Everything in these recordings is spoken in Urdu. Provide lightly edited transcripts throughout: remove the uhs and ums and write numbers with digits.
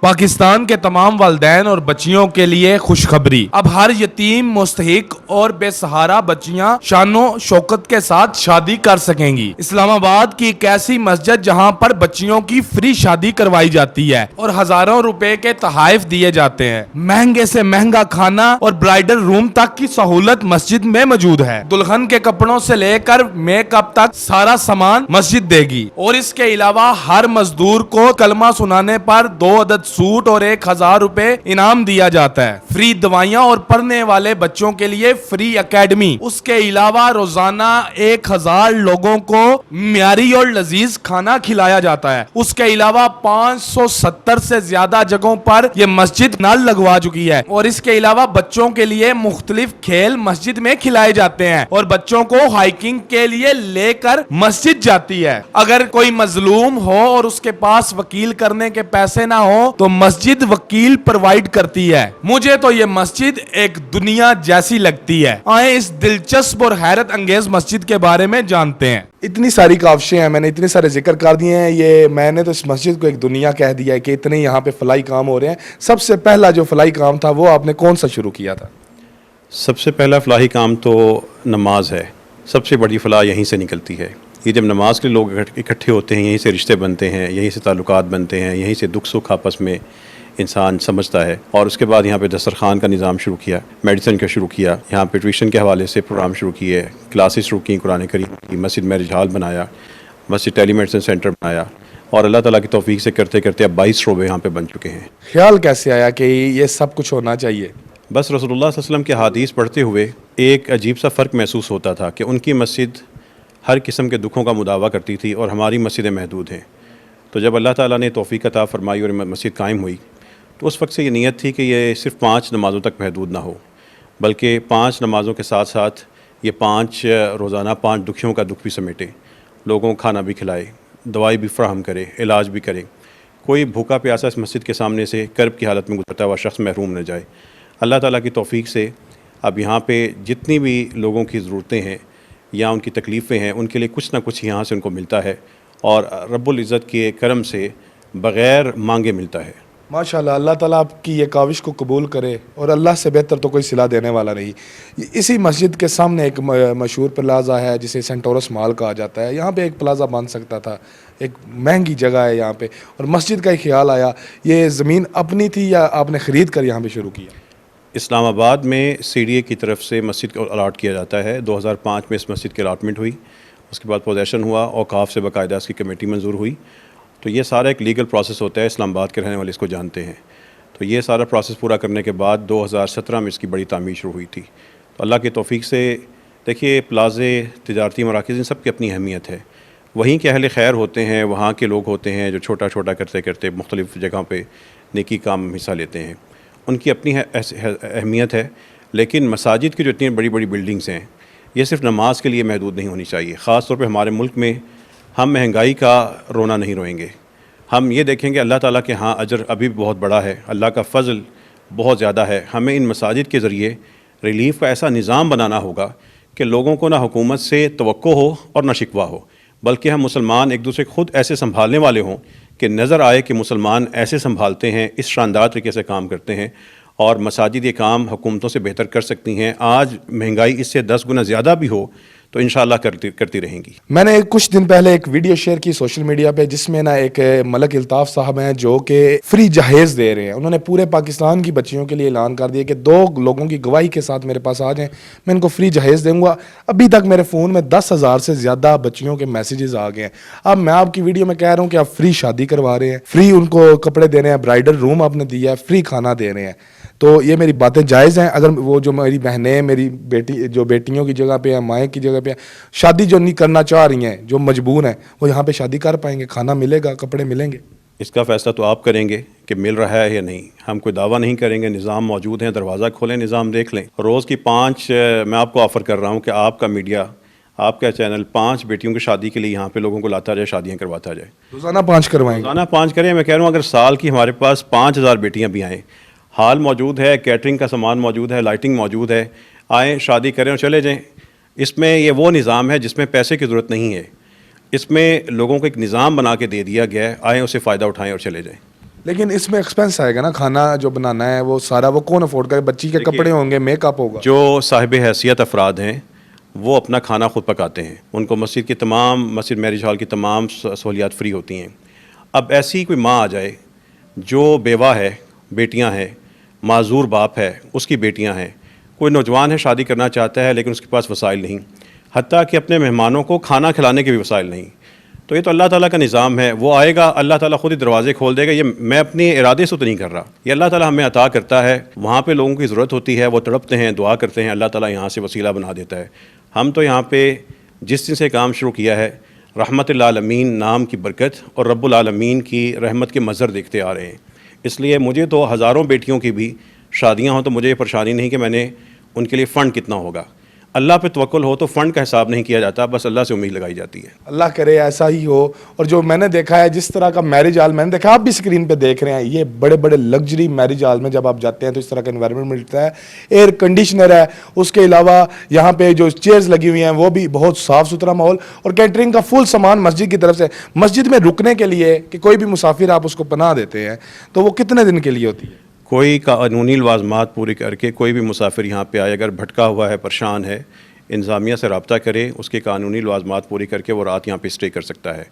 پاکستان کے تمام والدین اور بچیوں کے لیے خوشخبری، اب ہر یتیم، مستحق اور بے سہارا بچیاں شان و شوکت کے ساتھ شادی کر سکیں گی۔ اسلام آباد کی ایک ایسی مسجد جہاں پر بچیوں کی فری شادی کروائی جاتی ہے اور ہزاروں روپے کے تحائف دیے جاتے ہیں۔ مہنگے سے مہنگا کھانا اور برائڈل روم تک کی سہولت مسجد میں موجود ہے۔ دلہن کے کپڑوں سے لے کر میک اپ تک سارا سامان مسجد دے گی، اور اس کے علاوہ ہر مزدور کو کلمہ سنانے پر 2 عدد سوٹ اور 1000 روپے انعام دیا جاتا ہے۔ فری دوائیاں اور پڑھنے والے بچوں کے لیے فری اکیڈمی۔ اس کے علاوہ روزانہ 1000 لوگوں کو معیاری اور لذیذ کھانا کھلایا جاتا ہے۔ اس کے علاوہ 570 سے زیادہ جگہوں پر یہ مسجد نل لگوا چکی ہے، اور اس کے علاوہ بچوں کے لیے مختلف کھیل مسجد میں کھلائے جاتے ہیں اور بچوں کو ہائکنگ کے لیے لے کر مسجد جاتی ہے۔ اگر کوئی مظلوم ہو اور اس کے پاس وکیل کرنے کے پیسے نہ ہو تو مسجد وکیل پروائیڈ کرتی ہے۔ مجھے تو یہ مسجد ایک دنیا جیسی لگتی ہے۔ آئیں اس دلچسپ اور حیرت انگیز مسجد کے بارے میں جانتے ہیں۔ اتنی ساری کاوشیں ہیں، میں نے اتنے سارے ذکر کر دیے ہیں، یہ میں نے تو اس مسجد کو ایک دنیا کہہ دیا ہے کہ اتنے یہاں پہ فلاحی کام ہو رہے ہیں۔ سب سے پہلا جو فلاحی کام تھا وہ آپ نے کون سا شروع کیا تھا؟ سب سے پہلا فلاحی کام تو نماز ہے۔ سب سے بڑی فلاح یہیں سے نکلتی ہے۔ یہ جب نماز کے لوگ اکٹھے ہوتے ہیں، یہیں سے رشتے بنتے ہیں، یہیں سے تعلقات بنتے ہیں، یہیں سے دکھ سکھ آپس میں انسان سمجھتا ہے۔ اور اس کے بعد یہاں پہ دسترخوان کا نظام شروع کیا، میڈیسن کا شروع کیا، یہاں پہ ٹیوشن کے حوالے سے پروگرام شروع کیے، کلاسز شروع کی، قرآن کریم کی، مسجد میرج ہال بنایا، مسجد ٹیلی میڈیسن سینٹر بنایا، اور اللہ تعالیٰ کی توفیق سے کرتے کرتے اب 22 شعبے یہاں پہ بن چکے ہیں۔ خیال کیسے آیا کہ یہ سب کچھ ہونا چاہیے؟ بس رسول اللہ صلی اللہ علیہ وسلم کے حدیث پڑھتے ہوئے ایک عجیب سا فرق محسوس ہوتا تھا کہ ان کی مسجد ہر قسم کے دکھوں کا مداوع کرتی تھی اور ہماری مسجدیں محدود ہیں۔ تو جب اللہ تعالیٰ نے توفیق عطا فرمائی اور مسجد قائم ہوئی تو اس وقت سے یہ نیت تھی کہ یہ صرف 5 نمازوں تک محدود نہ ہو، بلکہ 5 نمازوں کے ساتھ ساتھ یہ 5 روزانہ 5 دکھیوں کا دکھ بھی سمیٹے، لوگوں کو کھانا بھی کھلائے، دوائی بھی فراہم کرے، علاج بھی کرے، کوئی بھوکا پیاسا اس مسجد کے سامنے سے کرب کی حالت میں گزرتا ہوا شخص محروم نہ جائے۔ اللہ تعالیٰ کی توفیق سے اب یہاں پہ جتنی بھی لوگوں کی ضرورتیں ہیں یا ان کی تکلیفیں ہیں، ان کے لیے کچھ نہ کچھ یہاں سے ان کو ملتا ہے، اور رب العزت کے کرم سے بغیر مانگے ملتا ہے۔ ماشاءاللہ، اللہ تعالیٰ آپ کی یہ کاوش کو قبول کرے، اور اللہ سے بہتر تو کوئی صلہ دینے والا نہیں۔ اسی مسجد کے سامنے ایک مشہور پلازا ہے جسے سینٹورس مال کہا جاتا ہے، یہاں پہ ایک پلازا بن سکتا تھا، ایک مہنگی جگہ ہے یہاں پہ، اور مسجد کا ایک خیال آیا، یہ زمین اپنی تھی یا آپ نے خرید کر یہاں پہ شروع کیا؟ اسلام آباد میں CDA کی طرف سے مسجد کو الاٹ کیا جاتا ہے۔ 2005 میں اس مسجد کی الاٹمنٹ ہوئی، اس کے بعد پوزیشن ہوا، اوقاف سے باقاعدہ اس کی کمیٹی منظور ہوئی۔ تو یہ سارا ایک لیگل پروسیس ہوتا ہے، اسلام آباد کے رہنے والے اس کو جانتے ہیں۔ تو یہ سارا پروسیس پورا کرنے کے بعد 2017 میں اس کی بڑی تعمیر شروع ہوئی تھی۔ تو اللہ کی توفیق سے دیکھیے، پلازے، تجارتی مراکز، ان سب کی اپنی اہمیت ہے۔ وہیں کے اہل خیر ہوتے ہیں، وہاں کے لوگ ہوتے ہیں جو چھوٹا چھوٹا کرتے کرتے مختلف جگہوں پہ نیکی کام میں حصہ لیتے ہیں، ان کی اپنی اہمیت ہے۔ لیکن مساجد کی جو اتنی بڑی بڑی بلڈنگز ہیں، یہ صرف نماز کے لیے محدود نہیں ہونی چاہیے۔ خاص طور پہ ہمارے ملک میں ہم مہنگائی کا رونا نہیں روئیں گے، ہم یہ دیکھیں گے اللہ تعالیٰ کے ہاں اجر ابھی بھی بہت بڑا ہے، اللہ کا فضل بہت زیادہ ہے۔ ہمیں ان مساجد کے ذریعے ریلیف کا ایسا نظام بنانا ہوگا کہ لوگوں کو نہ حکومت سے توقع ہو اور نہ شکوہ ہو، بلکہ ہم مسلمان ایک دوسرے کو خود ایسے سنبھالنے والے ہوں کہ نظر آئے کہ مسلمان ایسے سنبھالتے ہیں، اس شاندار طریقے سے کام کرتے ہیں، اور مساجد یہ کام حکومتوں سے بہتر کر سکتی ہیں۔ آج مہنگائی اس سے 10 گنا زیادہ بھی ہو تو انشاءاللہ کرتی رہیں گی۔ میں نے کچھ دن پہلے ایک ویڈیو شیئر کی سوشل میڈیا پہ، جس میں ایک ملک الطاف صاحب ہیں جو کہ فری جہیز دے رہے ہیں۔ انہوں نے پورے پاکستان کی بچیوں کے لیے اعلان کر دیا کہ 2 لوگوں کی گواہی کے ساتھ میرے پاس آ جائیں، میں ان کو فری جہیز دوں گا۔ ابھی تک میرے فون میں 10,000 سے زیادہ بچیوں کے میسیجز آ گئے ہیں۔ اب میں آپ کی ویڈیو میں کہہ رہا ہوں کہ آپ فری شادی کروا رہے ہیں، فری ان کو کپڑے دے رہے ہیں، برائڈل روم آپ نے دیا ہے، فری کھانا دے رہے ہیں، تو یہ میری باتیں جائز ہیں؟ اگر وہ جو میری بہنیں، میری بیٹی جو بیٹیوں کی جگہ پہ ہیں، مائیں کی جگہ پہ ہیں، شادی جو نہیں کرنا چاہ رہی ہیں، جو مجبور ہیں، وہ یہاں پہ شادی کر پائیں گے؟ کھانا ملے گا، کپڑے ملیں گے؟ اس کا فیصلہ تو آپ کریں گے کہ مل رہا ہے یا نہیں۔ ہم کوئی دعویٰ نہیں کریں گے، نظام موجود ہیں، دروازہ کھولیں، نظام دیکھ لیں۔ روز کی 5 میں آپ کو آفر کر رہا ہوں کہ آپ کا میڈیا، آپ کا چینل 5 بیٹیوں کی شادی کے لیے یہاں پہ لوگوں کو لاتا جائے، شادیاں کرواتا جائے۔ روزانہ 5 کروائیں گے؟ روزانہ 5 کریں۔ میں کہہ رہا ہوں اگر سال کی ہمارے پاس 5000 بیٹیاں بھی آئیں، ہال موجود ہے، کیٹرنگ کا سامان موجود ہے، لائٹنگ موجود ہے، آئیں شادی کریں اور چلے جائیں۔ اس میں یہ وہ نظام ہے جس میں پیسے کی ضرورت نہیں ہے، اس میں لوگوں کو ایک نظام بنا کے دے دیا گیا ہے، آئیں اسے فائدہ اٹھائیں اور چلے جائیں۔ لیکن اس میں ایکسپینس آئے گا نا, کھانا جو بنانا ہے وہ سارا وہ کون افورڈ کرے؟ بچی کے کپڑے ہوں گے, میک اپ ہوگا. جو صاحب حیثیت افراد ہیں وہ اپنا کھانا خود پکاتے ہیں, ان کو مسجد میرج ہال کی تمام سہولیات فری ہوتی ہیں. اب ایسی کوئی ماں آ جائے جو بیوہ ہے, بیٹیاں ہیں, معذور باپ ہے, اس کی بیٹیاں ہیں, کوئی نوجوان ہے شادی کرنا چاہتا ہے لیکن اس کے پاس وسائل نہیں, حتیٰ کہ اپنے مہمانوں کو کھانا کھلانے کے بھی وسائل نہیں. تو یہ تو اللہ تعالیٰ کا نظام ہے, وہ آئے گا اللہ تعالیٰ خود ہی دروازے کھول دے گا. یہ میں اپنے ارادے سے تو نہیں کر رہا, یہ اللہ تعالیٰ ہمیں عطا کرتا ہے. وہاں پہ لوگوں کی ضرورت ہوتی ہے, وہ تڑپتے ہیں, دعا کرتے ہیں, اللہ تعالیٰ یہاں سے وسیلہ بنا دیتا ہے. ہم تو یہاں پہ جس دن سے کام شروع کیا ہے رحمت العالمین نام کی برکت اور رب العالمین کی رحمت کے منظر دیکھتے آ رہے ہیں. اس لیے مجھے تو ہزاروں بیٹیوں کی بھی شادیاں ہوں تو مجھے یہ پریشانی نہیں کہ میں نے ان کے لیے فنڈ کتنا ہوگا. اللہ پہ توکل ہو تو فنڈ کا حساب نہیں کیا جاتا, بس اللہ سے امید لگائی جاتی ہے. اللہ کرے ایسا ہی ہو. اور جو میں نے دیکھا ہے جس طرح کا میرج ہال میں نے دیکھا, آپ بھی اسکرین پہ دیکھ رہے ہیں, یہ بڑے بڑے لگژری میرج ہال میں جب آپ جاتے ہیں تو اس طرح کا انوائرمنٹ ملتا ہے, ایئر کنڈیشنر ہے, اس کے علاوہ یہاں پہ جو چیئرز لگی ہوئی ہیں وہ بھی بہت صاف ستھرا ماحول, اور کیٹرنگ کا فل سامان مسجد کی طرف سے. مسجد میں رکنے کے لیے کہ کوئی بھی مسافر آپ اس کو پناہ دیتے ہیں تو وہ کتنے دن کے لیے ہوتی ہے؟ کوئی قانونی لوازمات پوری کر کے کوئی بھی مسافر یہاں پہ آئے, اگر بھٹکا ہوا ہے, پریشان ہے, انتظامیہ سے رابطہ کرے, اس کے قانونی لوازمات پوری کر کے وہ رات یہاں پہ اسٹے کر سکتا ہے.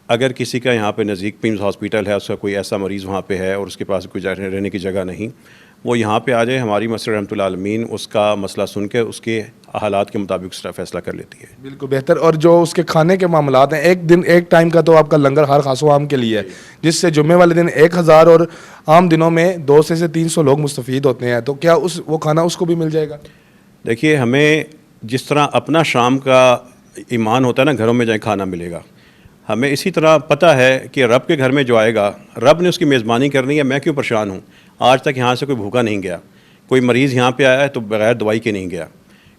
اگر کسی کا یہاں پہ نزدیک پیمز ہاسپٹل ہے, اس کا کوئی ایسا مریض وہاں پہ ہے اور اس کے پاس کوئی رہنے کی جگہ نہیں, وہ یہاں پہ آ جائے. ہماری مسجد رحمۃ اللہ عالمین اس کا مسئلہ سن کے اس کے حالات کے مطابق اس کا فیصلہ کر لیتی ہے. بالکل بہتر. اور جو اس کے کھانے کے معاملات ہیں, ایک ٹائم کا تو آپ کا لنگر ہر خاص و عام کے لیے ہے, جس سے جمعے والے دن 1000 اور عام دنوں میں 200 سے 300 لوگ مستفید ہوتے ہیں. تو کیا وہ کھانا اس کو بھی مل جائے گا؟ دیکھیے, ہمیں جس طرح اپنا شام کا ایمان ہوتا ہے نا, گھروں میں جائیں کھانا ملے گا, ہمیں اسی طرح پتہ ہے کہ رب کے گھر میں جو آئے گا, رب نے اس کی میزبانی کرنی ہے. میں کیوں پریشان ہوں؟ آج تک یہاں سے کوئی بھوکا نہیں گیا. کوئی مریض یہاں پہ آیا ہے تو بغیر دوائی کے نہیں گیا.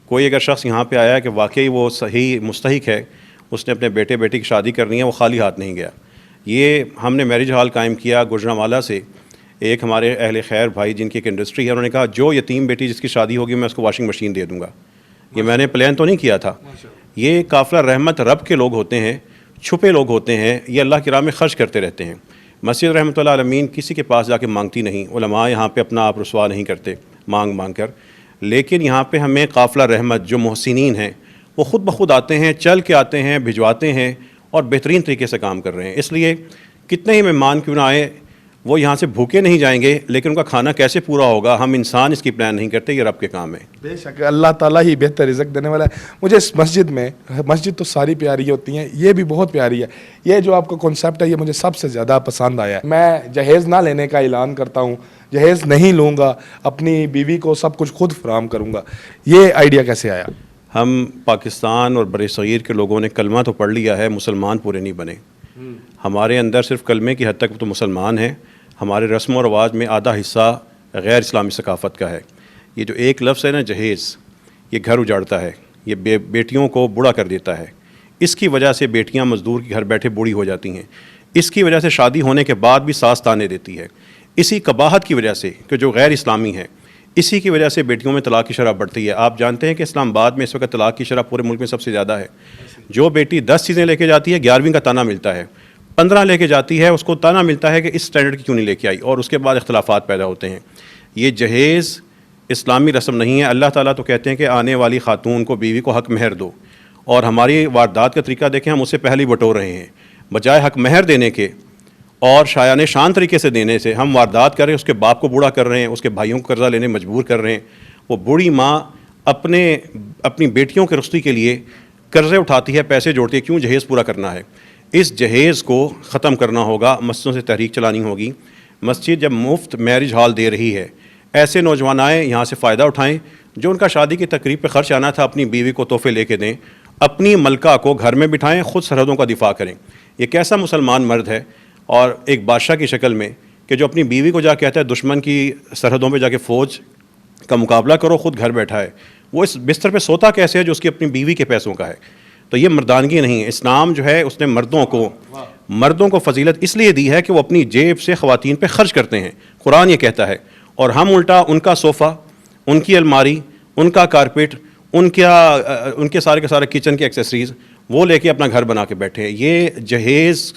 کوئی اگر شخص یہاں پہ آیا ہے کہ واقعی وہ صحیح مستحق ہے, اس نے اپنے بیٹے بیٹی کی شادی کرنی ہے, وہ خالی ہاتھ نہیں گیا. یہ ہم نے میرج ہال قائم کیا گوجرانوالا سے. ایک ہمارے اہل خیر بھائی جن کی ایک انڈسٹری ہے, انہوں نے کہا جو یتیم بیٹی جس کی شادی ہوگی میں اس کو واشنگ مشین دے دوں گا. یہ میں نے پلان تو نہیں کیا تھا. یہ قافلہ رحمت رب کے لوگ ہوتے ہیں, چھپے لوگ ہوتے ہیں, یہ اللہ کی راہ میں خرچ کرتے رہتے ہیں. مسجد رحمۃ اللہ عالمین کسی کے پاس جا کے مانگتی نہیں, علماء یہاں پہ اپنا آپ رسوا نہیں کرتے مانگ کر, لیکن یہاں پہ ہمیں قافلہ رحمت جو محسنین ہیں وہ خود بخود آتے ہیں, چل کے آتے ہیں, بھجواتے ہیں اور بہترین طریقے سے کام کر رہے ہیں. اس لیے کتنے ہی مہمان کیوں نہ آئے, وہ یہاں سے بھوکے نہیں جائیں گے, لیکن ان کا کھانا کیسے پورا ہوگا ہم انسان اس کی پلان نہیں کرتے, یہ رب کے کام ہے. بے شک اللہ تعالیٰ ہی بہتر رزق دینے والا ہے. مجھے اس مسجد تو ساری پیاری ہوتی ہیں, یہ بھی بہت پیاری ہے. یہ جو آپ کا کنسیپٹ ہے یہ مجھے سب سے زیادہ پسند آیا ہے. میں جہیز نہ لینے کا اعلان کرتا ہوں, جہیز نہیں لوں گا, اپنی بیوی کو سب کچھ خود فراہم کروں گا. یہ آئیڈیا کیسے آیا؟ ہم پاکستان اور بر صغیر کے لوگوں نے کلمہ تو پڑھ لیا ہے, مسلمان پورے نہیں بنے. ہمارے اندر صرف کلمے کی حد تک تو مسلمان ہیں. ہمارے رسم و رواج میں آدھا حصہ غیر اسلامی ثقافت کا ہے. یہ جو ایک لفظ ہے نا جہیز, یہ گھر اجاڑتا ہے, یہ بیٹیوں کو بوڑھا کر دیتا ہے. اس کی وجہ سے بیٹیاں مزدور کے گھر بیٹھے بوڑھی ہو جاتی ہیں. اس کی وجہ سے شادی ہونے کے بعد بھی ساس تانے دیتی ہے. اسی قباحت کی وجہ سے کہ جو غیر اسلامی ہے, اسی کی وجہ سے بیٹیوں میں طلاق کی شرح بڑھتی ہے. آپ جانتے ہیں کہ اسلام آباد میں اس وقت طلاق کی شرح پورے ملک میں سب سے زیادہ ہے. جو بیٹی 10 چیزیں لے کے جاتی ہے 11ویں کا تانا ملتا ہے, 15 لے کے جاتی ہے اس کو تانا ملتا ہے کہ اس سٹینڈرڈ کی کیوں نہیں لے کے آئی, اور اس کے بعد اختلافات پیدا ہوتے ہیں. یہ جہیز اسلامی رسم نہیں ہے. اللہ تعالیٰ تو کہتے ہیں کہ آنے والی خاتون کو بیوی کو حق مہر دو, اور ہماری واردات کا طریقہ دیکھیں, ہم اس سے پہلے ہی بٹور رہے ہیں. بجائے حق مہر دینے کے اور شایان شان طریقے سے دینے سے ہم واردات کر رہے ہیں, اس کے باپ کو بوڑھا کر رہے ہیں, اس کے بھائیوں کو قرضہ لینے مجبور کر رہے ہیں. وہ بوڑھی ماں اپنی بیٹیوں کے رخصتی کے لیے قرضے اٹھاتی ہے, پیسے جوڑتی ہے, کیوں؟ جہیز پورا کرنا ہے. اس جہیز کو ختم کرنا ہوگا, مسجدوں سے تحریک چلانی ہوگی. مسجد جب مفت میرج ہال دے رہی ہے, ایسے نوجوان آئیں یہاں سے فائدہ اٹھائیں. جو ان کا شادی کی تقریب پہ خرچ آنا تھا اپنی بیوی کو تحفے لے کے دیں, اپنی ملکہ کو گھر میں بٹھائیں, خود سرحدوں کا دفاع کریں. یہ کیسا مسلمان مرد ہے, اور ایک بادشاہ کی شکل میں, کہ جو اپنی بیوی کو جا کہتا ہے دشمن کی سرحدوں پہ جا کے فوج کا مقابلہ کرو, خود گھر بیٹھا ہے. وہ اس بستر پہ سوتا کیسے ہے جو اس کی اپنی بیوی کے پیسوں کا ہے؟ تو یہ مردانگی نہیں ہے. اسلام جو ہے اس نے مردوں کو فضیلت اس لیے دی ہے کہ وہ اپنی جیب سے خواتین پہ خرچ کرتے ہیں. قرآن یہ کہتا ہے, اور ہم الٹا ان کا صوفہ, ان کی الماری, ان کا کارپیٹ, ان کے سارے کے سارے کچن کے ایکسیسریز وہ لے کے اپنا گھر بنا کے بیٹھے ہیں. یہ جہیز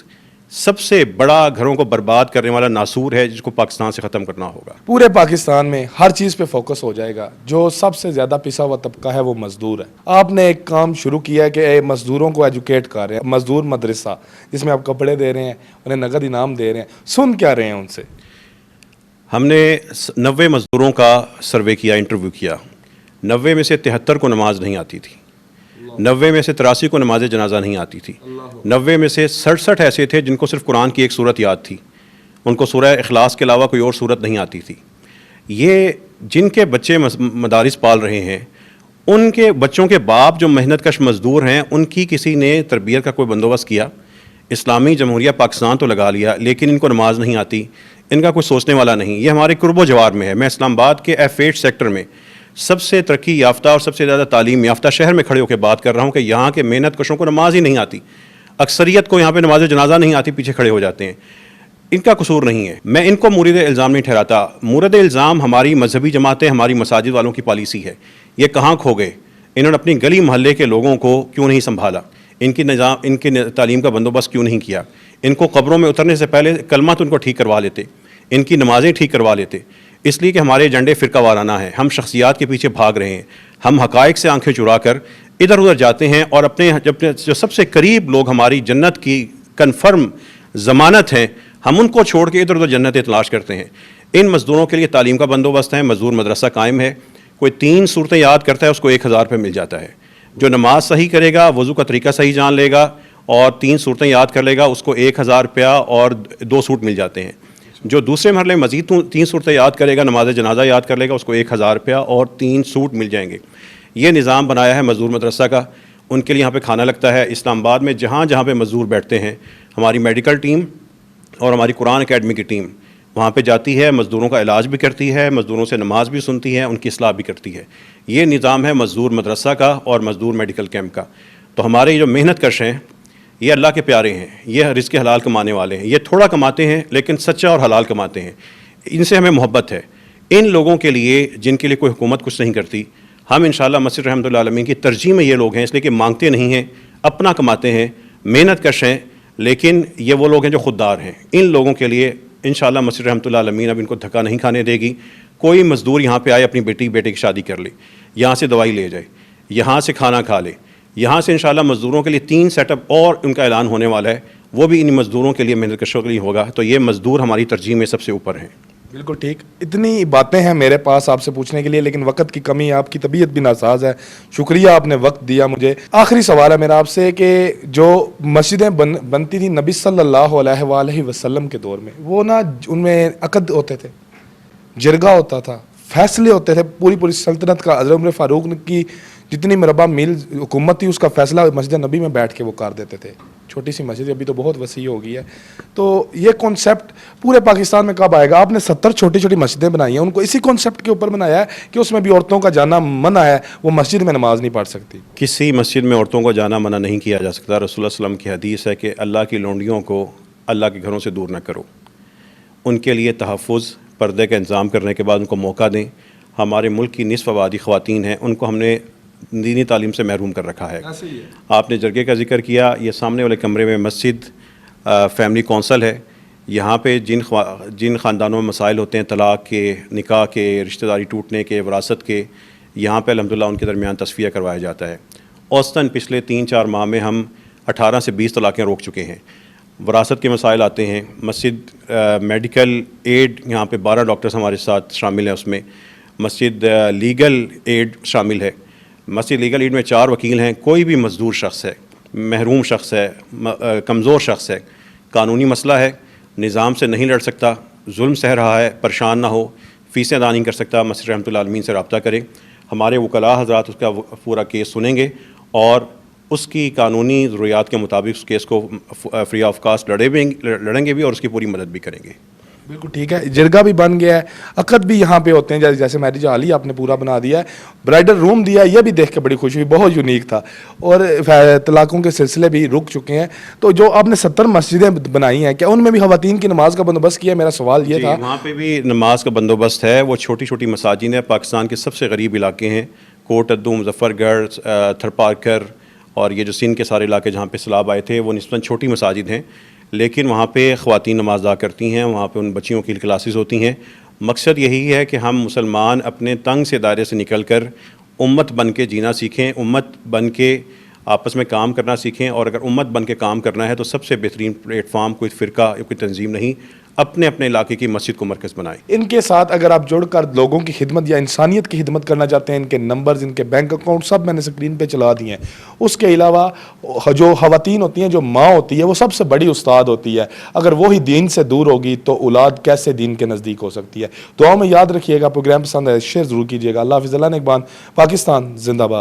سب سے بڑا گھروں کو برباد کرنے والا ناسور ہے جس کو پاکستان سے ختم کرنا ہوگا. پورے پاکستان میں ہر چیز پہ فوکس ہو جائے گا. جو سب سے زیادہ پسا ہوا طبقہ ہے وہ مزدور ہے. آپ نے ایک کام شروع کیا ہے کہ مزدوروں کو ایجوکیٹ کر رہے ہیں, مزدور مدرسہ جس میں آپ کپڑے دے رہے ہیں, انہیں نقد انعام دے رہے ہیں. سن کیا رہے ہیں ان سے؟ ہم نے 90 مزدوروں کا سروے کیا, انٹرویو کیا. 90 میں سے 73 کو نماز نہیں آتی تھی, 90 میں سے 83 کو نماز جنازہ نہیں آتی تھی, 90 میں سے 67 ایسے تھے جن کو صرف قرآن کی ایک صورت یاد تھی, ان کو سورہ اخلاص کے علاوہ کوئی اور صورت نہیں آتی تھی. یہ جن کے بچے مدارس پال رہے ہیں, ان کے بچوں کے باپ جو محنت کش مزدور ہیں, ان کی کسی نے تربیت کا کوئی بندوبست کیا؟ اسلامی جمہوریہ پاکستان تو لگا لیا, لیکن ان کو نماز نہیں آتی, ان کا کوئی سوچنے والا نہیں. یہ ہمارے قرب و جوار میں ہے. میں اسلام آباد کے F8 سیکٹر میں سب سے ترقی یافتہ اور سب سے زیادہ تعلیم یافتہ شہر میں کھڑے ہو کے بات کر رہا ہوں کہ یہاں کے محنت کشوں کو نماز ہی نہیں آتی. اکثریت کو یہاں پہ نماز جنازہ نہیں آتی, پیچھے کھڑے ہو جاتے ہیں. ان کا قصور نہیں ہے. میں ان کو مورد الزام نہیں ٹھہراتا. مورد الزام ہماری مذہبی جماعتیں, ہماری مساجد والوں کی پالیسی ہے. یہ کہاں کھو گئے؟ انہوں نے اپنی گلی محلے کے لوگوں کو کیوں نہیں سنبھالا؟ ان کی تعلیم کا بندوبست کیوں نہیں کیا؟ ان کو قبروں میں اترنے سے پہلے کلمہ تو ان کو ٹھیک کروا لیتے, ان کی نمازیں ٹھیک کروا لیتے. اس لیے کہ ہمارے ایجنڈے فرقہ وارانہ ہیں, ہم شخصیات کے پیچھے بھاگ رہے ہیں, ہم حقائق سے آنکھیں چرا کر ادھر ادھر جاتے ہیں, اور اپنے جو سب سے قریب لوگ ہماری جنت کی کنفرم ضمانت ہیں, ہم ان کو چھوڑ کے ادھر ادھر جنتیں تلاش کرتے ہیں. ان مزدوروں کے لیے تعلیم کا بندوبست ہے, مزدور مدرسہ قائم ہے. کوئی 3 صورتیں یاد کرتا ہے اس کو 1000 روپے مل جاتا ہے. جو نماز صحیح کرے گا, وضو کا طریقہ صحیح جان لے گا اور 3 صورتیں یاد کر لے گا, اس کو 1000 روپیہ اور 2 سوٹ مل جاتے ہیں. جو دوسرے مرحلے میں مزید 3 صورتیں یاد کرے گا, نماز جنازہ یاد کر لے گا, اس کو 1000 روپیہ اور 3 سوٹ مل جائیں گے. یہ نظام بنایا ہے مزدور مدرسہ کا. ان کے لیے یہاں پہ کھانا لگتا ہے. اسلام آباد میں جہاں جہاں پہ مزدور بیٹھتے ہیں, ہماری میڈیکل ٹیم اور ہماری قرآن اکیڈمی کی ٹیم وہاں پہ جاتی ہے, مزدوروں کا علاج بھی کرتی ہے, مزدوروں سے نماز بھی سنتی ہے, ان کی اصلاح بھی کرتی ہے. یہ نظام ہے مزدور مدرسہ کا اور مزدور میڈیکل کیمپ کا. تو ہمارے جو محنت کش ہیں یہ اللہ کے پیارے ہیں, یہ رزق حلال کمانے والے ہیں. یہ تھوڑا کماتے ہیں لیکن سچا اور حلال کماتے ہیں. ان سے ہمیں محبت ہے. ان لوگوں کے لیے جن کے لیے کوئی حکومت کچھ نہیں کرتی, ہم انشاءاللہ مسجد رحمۃ اللہ عالمین کی ترجیح میں یہ لوگ ہیں, اس لیے کہ مانگتے نہیں ہیں, اپنا کماتے ہیں, محنت کش ہیں, لیکن یہ وہ لوگ ہیں جو خوددار ہیں. ان لوگوں کے لیے انشاءاللہ مسجد رحمۃ اللہ عالمین اب ان کو دھکا نہیں کھانے دے گی. کوئی مزدور یہاں پہ آئے, اپنی بیٹے کی شادی کر لے, یہاں سے دوائی لے جائے, یہاں سے کھانا کھا لے. یہاں سے انشاءاللہ مزدوروں کے لیے 3 سیٹ اپ اور ان کا اعلان ہونے والا ہے, وہ بھی ان مزدوروں کے لیے محنت کشوں کے لیے ہوگا. تو یہ مزدور ہماری ترجیح میں سب سے اوپر ہیں. بالکل ٹھیک. اتنی باتیں ہیں میرے پاس آپ سے پوچھنے کے لیے, لیکن وقت کی کمی, آپ کی طبیعت بھی ناساز ہے. شکریہ آپ نے وقت دیا مجھے. آخری سوال ہے میرا آپ سے کہ جو مسجدیں بنتی تھیں نبی صلی اللہ علیہ وآلہ وسلم کے دور میں, وہ نا ان میں عقد ہوتے تھے, جرگہ ہوتا تھا, فیصلے ہوتے تھے پوری سلطنت کا. حضرت عمر فاروق کی جتنی مربع میل حکومت تھی اس کا فیصلہ مسجد نبی میں بیٹھ کے وہ کر دیتے تھے. چھوٹی سی مسجد ابھی تو بہت وسیع ہو گئی ہے. تو یہ کانسیپٹ پورے پاکستان میں کب آئے گا؟ آپ نے 70 چھوٹی چھوٹی مسجدیں بنائی ہیں, ان کو اسی کانسیپٹ کے اوپر بنایا ہے کہ اس میں بھی عورتوں کا جانا منع ہے, وہ مسجد میں نماز نہیں پڑھ سکتی. کسی مسجد میں عورتوں کو جانا منع نہیں کیا جا سکتا. رسول اللہ صلی اللہ علیہ وسلم کی حدیث ہے کہ اللہ کی لونڈیوں کو اللہ کے گھروں سے دور نہ کرو, ان کے لیے تحفظ پردے کا انتظام کرنے کے بعد ان کو موقع دیں. ہمارے ملک کی نصف آبادی خواتین ہیں, ان کو ہم نے دینی تعلیم سے محروم کر رکھا ہے. آپ نے جرگے کا ذکر کیا, یہ سامنے والے کمرے میں مسجد فیملی کونسل ہے. یہاں پہ جن خاندانوں میں مسائل ہوتے ہیں, طلاق کے, نکاح کے, رشتہ داری ٹوٹنے کے, وراثت کے, یہاں پہ الحمدللہ ان کے درمیان تصفیہ کروایا جاتا ہے. اوسطاً پچھلے 3-4 ماہ میں ہم 18 سے 20 طلاقیں روک چکے ہیں. وراثت کے مسائل آتے ہیں, مسجد میڈیکل ایڈ, یہاں پہ 12 ڈاکٹرز ہمارے ساتھ شامل ہیں. اس میں مسجد لیگل ایڈ شامل ہے. مسجد لیگل ایڈ میں 4 وکیل ہیں. کوئی بھی مزدور شخص ہے, محروم شخص ہے, کمزور شخص ہے, قانونی مسئلہ ہے, نظام سے نہیں لڑ سکتا, ظلم سہ رہا ہے, پریشان نہ ہو, فیسیں ادا نہیں کر سکتا, مسجد رحمۃ اللہ عالمین سے رابطہ کرے. ہمارے وکلاء حضرات اس کا پورا کیس سنیں گے اور اس کی قانونی ضروریات کے مطابق اس کیس کو فری آف کاسٹ لڑیں گے بھی اور اس کی پوری مدد بھی کریں گے. بالکل ٹھیک ہے. جرگہ بھی بن گیا ہے, عقد بھی یہاں پہ ہوتے ہیں, جیسے میرج ہال ہی آپ نے پورا بنا دیا ہے, برائڈل روم دیا ہے, یہ بھی دیکھ کے بڑی خوشی ہوئی, بہت یونیک تھا. اور طلاقوں کے سلسلے بھی رک چکے ہیں. تو جو آپ نے 70 مسجدیں بنائی ہیں, کیا ان میں بھی خواتین کی نماز کا بندوبست کیا؟ میرا سوال یہ تھا. وہاں پہ بھی نماز کا بندوبست ہے. وہ چھوٹی چھوٹی مساجد ہیں, پاکستان کے سب سے غریب علاقے ہیں, کوٹ ادو, مظفر گڑھ, تھرپارکر اور یہ جو سندھ کے سارے علاقے جہاں پہ سیلاب آئے تھے, وہ نسبتاً چھوٹی مساجد ہیں. لیکن وہاں پہ خواتین نماز ادا کرتی ہیں، وہاں پہ ان بچیوں کی کلاسز ہوتی ہیں. مقصد یہی ہے کہ ہم مسلمان اپنے تنگ سے دائرے سے نکل کر امت بن کے جینا سیکھیں، امت بن کے آپس میں کام کرنا سیکھیں. اور اگر امت بن کے کام کرنا ہے تو سب سے بہترین پلیٹ فارم کوئی فرقہ کوئی تنظیم نہیں، اپنے اپنے علاقے کی مسجد کو مرکز بنائیں. ان کے ساتھ اگر آپ جڑ کر لوگوں کی خدمت یا انسانیت کی خدمت کرنا چاہتے ہیں، ان کے نمبرز، ان کے بینک اکاؤنٹ سب میں نے اسکرین پہ چلا دیے ہیں. اس کے علاوہ جو خواتین ہوتی ہیں، جو ماں ہوتی ہے، وہ سب سے بڑی استاد ہوتی ہے. اگر وہی دین سے دور ہوگی تو اولاد کیسے دین کے نزدیک ہو سکتی ہے. دعاؤں میں یاد رکھیے گا. پروگرام پسند ہے شیئر ضرور کیجیے گا. اللہ حافظ. اللہ نگہبان. پاکستان زندہ باد.